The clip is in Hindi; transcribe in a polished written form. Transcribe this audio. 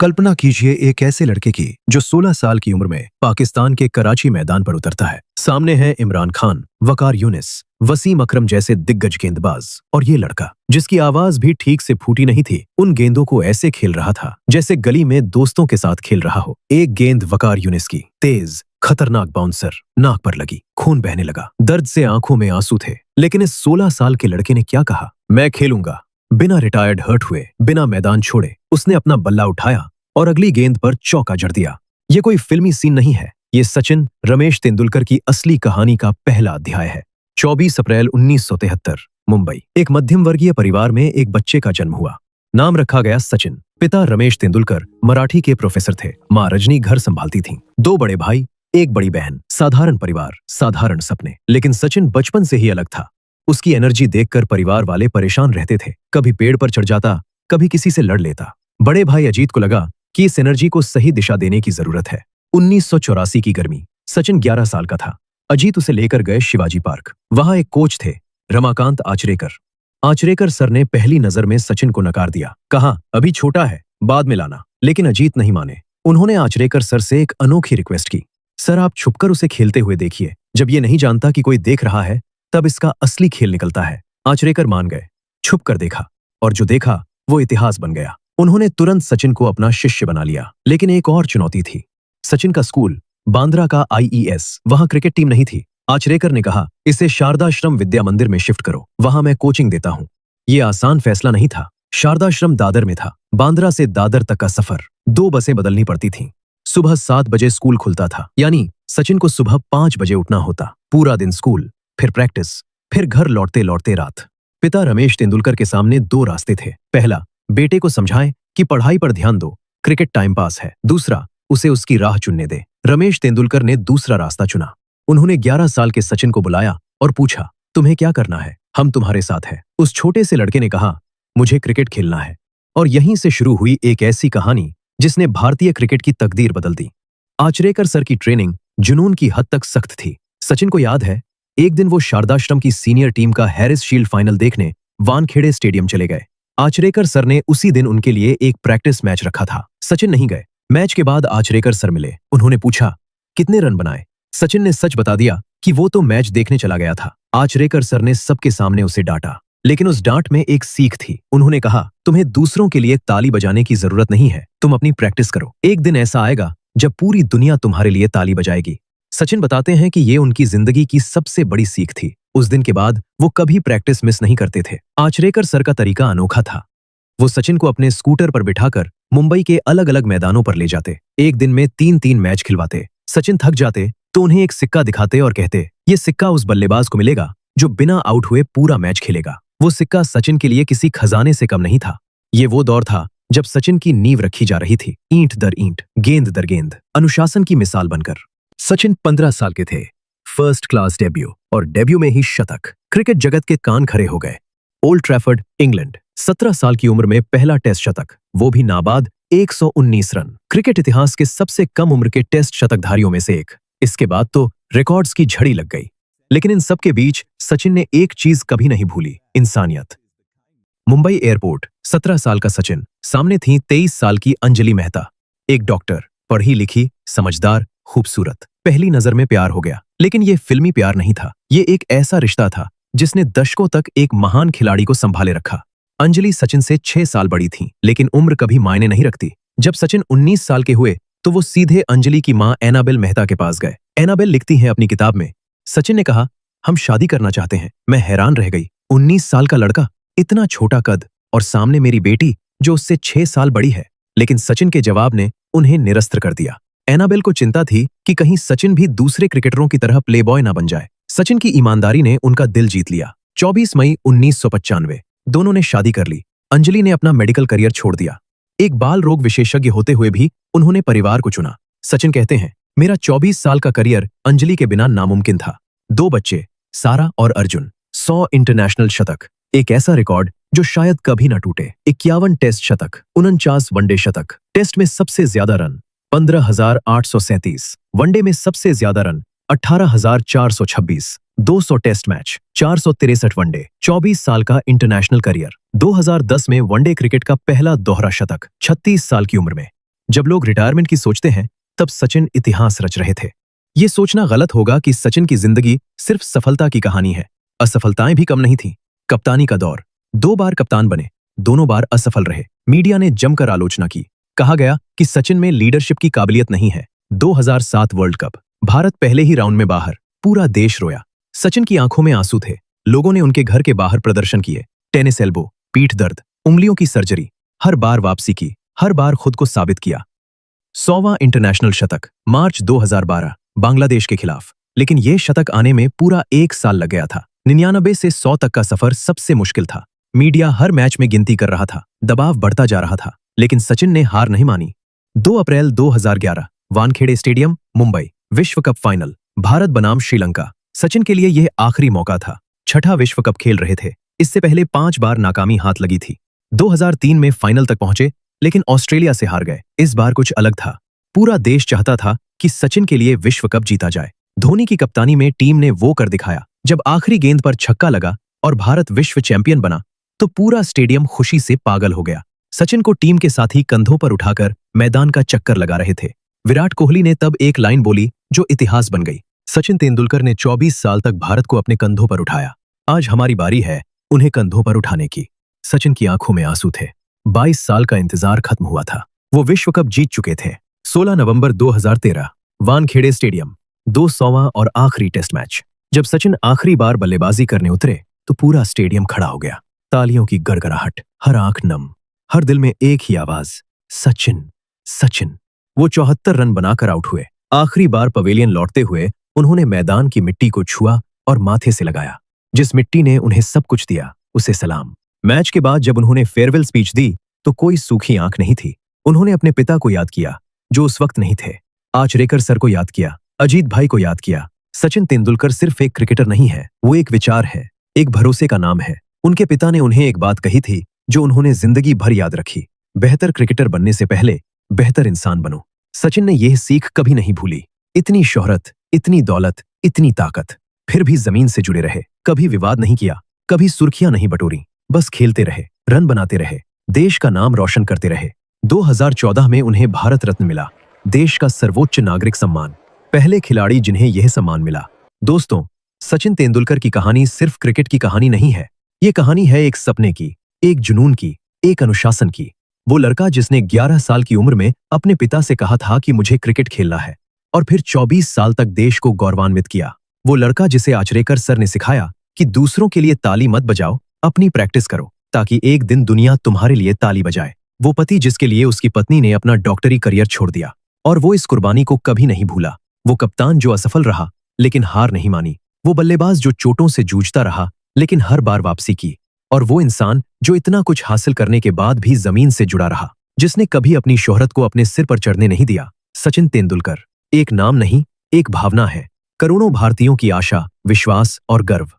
कल्पना कीजिए एक ऐसे लड़के की जो 16 साल की उम्र में पाकिस्तान के कराची मैदान पर उतरता है। सामने है इमरान खान, वकार यूनिस, वसीम अकरम जैसे दिग्गज गेंदबाज, और ये लड़का जिसकी आवाज भी ठीक से फूटी नहीं थी, उन गेंदों को ऐसे खेल रहा था जैसे गली में दोस्तों के साथ खेल रहा हो। एक गेंद वकार यूनिस की तेज खतरनाक बाउंसर नाक पर लगी, खून बहने लगा, दर्द से आंखों में आंसू थे। लेकिन इस 16 साल के लड़के ने क्या कहा? मैं खेलूंगा। बिना रिटायर्ड हर्ट हुए, बिना मैदान छोड़े उसने अपना बल्ला उठाया और अगली गेंद पर चौका जड़ दिया। ये कोई फिल्मी सीन नहीं है, ये सचिन रमेश तेंदुलकर की असली कहानी का पहला अध्याय है। 24 अप्रैल 1973, मुंबई। एक मध्यम वर्गीय परिवार में एक बच्चे का जन्म हुआ। नाम रखा गया सचिन। पिता रमेश तेंदुलकर मराठी के प्रोफेसर थे। माँ रजनी घर संभालती थीं। 2 बड़े भाई, एक बड़ी बहन। साधारण परिवार, साधारण सपने। लेकिन सचिन बचपन से ही अलग था। उसकी एनर्जी देखकर परिवार वाले परेशान रहते थे। कभी पेड़ पर चढ़ जाता, कभी किसी से लड़ लेता। बड़े भाई अजीत को लगा कि इस एनर्जी को सही दिशा देने की जरूरत है। 1984 की गर्मी। सचिन 11 साल का था। अजीत उसे लेकर गए शिवाजी पार्क। वहां एक कोच थे, रमाकांत आचरेकर। आचरेकर सर ने पहली नजर में सचिन को नकार दिया। कहा, अभी छोटा है, बाद में लाना। लेकिन अजीत नहीं माने। उन्होंने आचरेकर सर से एक अनोखी रिक्वेस्ट की। सर, आप छुपकर उसे खेलते हुए देखिए। जब ये नहीं जानता कि कोई देख रहा है, तब इसका असली खेल निकलता है। आचरेकर मान गए। छुप कर देखा, और जो देखा वो इतिहास बन गया। उन्होंने तुरंत सचिन को अपना शिष्य बना लिया। लेकिन एक और चुनौती थी। सचिन का स्कूल बांद्रा का IES, वहां क्रिकेट टीम नहीं थी। आचरेकर ने कहा, इसे शारदाश्रम विद्या मंदिर में शिफ्ट करो, वहां मैं कोचिंग देता हूं। ये आसान फैसला नहीं था। शारदाश्रम दादर में था। बांद्रा से दादर तक का सफर 2 बसें बदलनी पड़ती थीं। सुबह 7 बजे स्कूल खुलता था, यानी सचिन को सुबह 5 बजे उठना होता। पूरा दिन स्कूल, फिर प्रैक्टिस, फिर घर लौटते लौटते रात। पिता रमेश तेंदुलकर के सामने 2 रास्ते थे। पहला, बेटे को समझाएं कि पढ़ाई पर ध्यान दो, क्रिकेट टाइम पास है। दूसरा, उसे उसकी राह चुनने दे। रमेश तेंदुलकर ने दूसरा रास्ता चुना। उन्होंने 11 साल के सचिन को बुलाया और पूछा, तुम्हें क्या करना है? हम तुम्हारे साथ हैं। उस छोटे से लड़के ने कहा, मुझे क्रिकेट खेलना है। और यहीं से शुरू हुई एक ऐसी कहानी जिसने भारतीय क्रिकेट की तकदीर बदल दी। आचरेकर सर की ट्रेनिंग जुनून की हद तक सख्त थी। सचिन को याद है, एक दिन वो शारदाश्रम की सीनियर टीम का हैरिस शील्ड फाइनल देखने वानखेड़े स्टेडियम चले गए। आचरेकर सर ने उसी दिन उनके लिए एक प्रैक्टिस मैच रखा था। सचिन नहीं गए। मैच के बाद आचरेकर सर मिले। उन्होंने पूछा, कितने रन बनाए? सचिन ने सच बता दिया कि वो तो मैच देखने चला गया था। आचरेकर सर ने सबके सामने उसे डांटा, लेकिन उस डांट में एक सीख थी। उन्होंने कहा, तुम्हें दूसरों के लिए ताली बजाने की जरूरत नहीं है, तुम अपनी प्रैक्टिस करो। एक दिन ऐसा आएगा जब पूरी दुनिया तुम्हारे लिए ताली बजाएगी। सचिन बताते हैं कि ये उनकी जिंदगी की सबसे बड़ी सीख थी। उस दिन के बाद वो कभी प्रैक्टिस मिस नहीं करते थे। आचरेकर सर का तरीका अनोखा था। वो सचिन को अपने स्कूटर पर बिठाकर मुंबई के अलग अलग मैदानों पर ले जाते। एक दिन में 3-3 मैच खिलवाते। सचिन थक जाते तो उन्हें एक सिक्का दिखाते और कहते, ये सिक्का उस बल्लेबाज को मिलेगा जो बिना आउट हुए पूरा मैच खेलेगा। वो सिक्का सचिन के लिए किसी खजाने से कम नहीं था। ये वो दौर था जब सचिन की नींव रखी जा रही थी, ईंट दर ईंट, गेंद दर गेंद, अनुशासन की मिसाल बनकर। सचिन 15 साल के थे। फर्स्ट क्लास डेब्यू, और डेब्यू में ही शतक। क्रिकेट जगत के कान खड़े हो गए। Old Trafford, England. 17 साल की उम्र में पहला टेस्ट शतक, वो भी नाबाद 119 रन। क्रिकेट इतिहास के सबसे कम उम्र के टेस्ट शतकधारियों में से एक। इसके बाद तो रिकॉर्ड्स की झड़ी लग गई। लेकिन इन सबके बीच सचिन ने एक चीज कभी नहीं भूली, इंसानियत। मुंबई एयरपोर्ट, 17 साल का सचिन। सामने थी 23 साल की अंजलि मेहता, एक डॉक्टर, पढ़ी लिखी, समझदार, खूबसूरत। पहली नजर में प्यार हो गया। लेकिन ये फिल्मी प्यार नहीं था। ये एक ऐसा रिश्ता था जिसने दशकों तक एक महान खिलाड़ी को संभाले रखा। अंजलि सचिन से 6 साल बड़ी थी, लेकिन उम्र कभी मायने नहीं रखती। जब सचिन 19 साल के हुए तो वो सीधे अंजलि की मां एनाबेल मेहता के पास गए। एनाबेल लिखती हैं अपनी किताब में, सचिन ने कहा, हम शादी करना चाहते हैं। मैं हैरान रह गई। 19 साल का लड़का, इतना छोटा कद, और सामने मेरी बेटी जो उससे 6 साल बड़ी है। लेकिन सचिन के जवाब ने उन्हें निरस्त्र कर दिया। एनाबेल को चिंता थी कि कहीं सचिन भी दूसरे क्रिकेटरों की तरह प्लेबॉय ना बन जाए। सचिन की ईमानदारी ने उनका दिल जीत लिया। 24 मई 1995, दोनों ने शादी कर ली। अंजलि ने अपना मेडिकल करियर छोड़ दिया। एक बाल रोग विशेषज्ञ होते हुए भी उन्होंने परिवार को चुना। सचिन कहते हैं, मेरा 24 साल का करियर अंजलि के बिना नामुमकिन था। 2 बच्चे, सारा और अर्जुन। 100 इंटरनेशनल शतक, एक ऐसा रिकॉर्ड जो शायद कभी न टूटे। 51 टेस्ट शतक, 49 वनडे शतक। टेस्ट में सबसे ज्यादा रन 15,837, वनडे में सबसे ज्यादा रन 18,426, 200 टेस्ट मैच, 463 वनडे। 24 साल का इंटरनेशनल करियर। 2010 में वनडे क्रिकेट का पहला दोहरा शतक, 36 साल की उम्र में। जब लोग रिटायरमेंट की सोचते हैं तब सचिन इतिहास रच रहे थे। ये सोचना गलत होगा कि सचिन की जिंदगी सिर्फ सफलता की कहानी है। असफलताएं भी कम नहीं थीं। कप्तानी का दौर, 2 बार कप्तान बने, दोनों बार असफल रहे। मीडिया ने जमकर आलोचना की। कहा गया कि सचिन में लीडरशिप की काबिलियत नहीं है। 2007 वर्ल्ड कप, भारत पहले ही राउंड में बाहर, पूरा देश रोया। सचिन की आंखों में आंसू थे। लोगों ने उनके घर के बाहर प्रदर्शन किए। टेनिस एल्बो, पीठ दर्द, उंगलियों की सर्जरी, हर बार वापसी की, हर बार खुद को साबित किया। 100वां इंटरनेशनल शतक, मार्च 2012, बांग्लादेश के खिलाफ। लेकिन यह शतक आने में पूरा 1 साल लग गया था। 99 से 100 तक का सफर सबसे मुश्किल था। मीडिया हर मैच में गिनती कर रहा था, दबाव बढ़ता जा रहा था, लेकिन सचिन ने हार नहीं मानी। 2 अप्रैल 2011, वानखेड़े स्टेडियम, मुंबई, विश्व कप फाइनल, भारत बनाम श्रीलंका। सचिन के लिए यह आखिरी मौका था। 6ठा विश्व कप खेल रहे थे। इससे पहले 5 बार नाकामी हाथ लगी थी। 2003 में फाइनल तक पहुंचे, लेकिन ऑस्ट्रेलिया से हार गए। इस बार कुछ अलग था। पूरा देश चाहता था कि सचिन के लिए विश्व कप जीता जाए। धोनी की कप्तानी में टीम ने वो कर दिखाया। जब आखिरी गेंद पर छक्का लगा और भारत विश्व चैंपियन बना, तो पूरा स्टेडियम खुशी से पागल हो गया। सचिन को टीम के साथी कंधों पर उठाकर मैदान का चक्कर लगा रहे थे। विराट कोहली ने तब एक लाइन बोली जो इतिहास बन गई। सचिन तेंदुलकर ने 24 साल तक भारत को अपने कंधों पर उठाया। आज हमारी बारी है उन्हें कंधों पर उठाने की। सचिन की आंखों में आंसू थे। 22 साल का इंतजार खत्म हुआ था। वो विश्व कप जीत चुके थे। 16 नवंबर 2013, वानखेड़े स्टेडियम, 200वां और आखिरी टेस्ट मैच। जब सचिन आखिरी बार बल्लेबाजी करने उतरे तो पूरा स्टेडियम खड़ा हो गया। तालियों की गड़गड़ाहट, हर आंख नम, हर दिल में एक ही आवाज, सचिन, सचिन। वो 74 रन बनाकर आउट हुए। आखिरी बार पवेलियन लौटते हुए उन्होंने मैदान की मिट्टी को छुआ और माथे से लगाया। जिस मिट्टी ने उन्हें सब कुछ दिया, उसे सलाम। मैच के बाद जब उन्होंने फेयरवेल स्पीच दी तो कोई सूखी आंख नहीं थी। उन्होंने अपने पिता को याद किया जो उस वक्त नहीं थे, आचरेकर सर को याद किया, अजीत भाई को याद किया। सचिन तेंदुलकर सिर्फ एक क्रिकेटर नहीं है, वो एक विचार है, एक भरोसे का नाम है। उनके पिता ने उन्हें एक बात कही थी जो उन्होंने जिंदगी भर याद रखी, बेहतर क्रिकेटर बनने से पहले बेहतर इंसान बनो। सचिन ने यह सीख कभी नहीं भूली। इतनी शोहरत, इतनी दौलत, इतनी ताकत, फिर भी जमीन से जुड़े रहे। कभी विवाद नहीं किया, कभी सुर्खियां नहीं बटोरी, बस खेलते रहे, रन बनाते रहे, देश का नाम रोशन करते रहे। 2014 में उन्हें भारत रत्न मिला, देश का सर्वोच्च नागरिक सम्मान। पहले खिलाड़ी जिन्हें यह सम्मान मिला। दोस्तों, सचिन तेंदुलकर की कहानी सिर्फ क्रिकेट की कहानी नहीं है। ये कहानी है एक सपने की, एक जुनून की, एक अनुशासन की। वो लड़का जिसने 11 साल की उम्र में अपने पिता से कहा था कि मुझे क्रिकेट खेलना है, और फिर 24 साल तक देश को गौरवान्वित किया। वो लड़का जिसे आचरेकर सर ने सिखाया कि दूसरों के लिए ताली मत बजाओ, अपनी प्रैक्टिस करो, ताकि एक दिन दुनिया तुम्हारे लिए ताली बजाए। वो पति जिसके लिए उसकी पत्नी ने अपना डॉक्टरी करियर छोड़ दिया, और वो इस कुर्बानी को कभी नहीं भूला। वो कप्तान जो असफल रहा लेकिन हार नहीं मानी। वो बल्लेबाज जो चोटों से जूझता रहा लेकिन हर बार वापसी की। और वो इंसान जो इतना कुछ हासिल करने के बाद भी जमीन से जुड़ा रहा, जिसने कभी अपनी शोहरत को अपने सिर पर चढ़ने नहीं दिया। सचिन तेंदुलकर एक नाम नहीं, एक भावना है। करोड़ों भारतीयों की आशा, विश्वास और गर्व।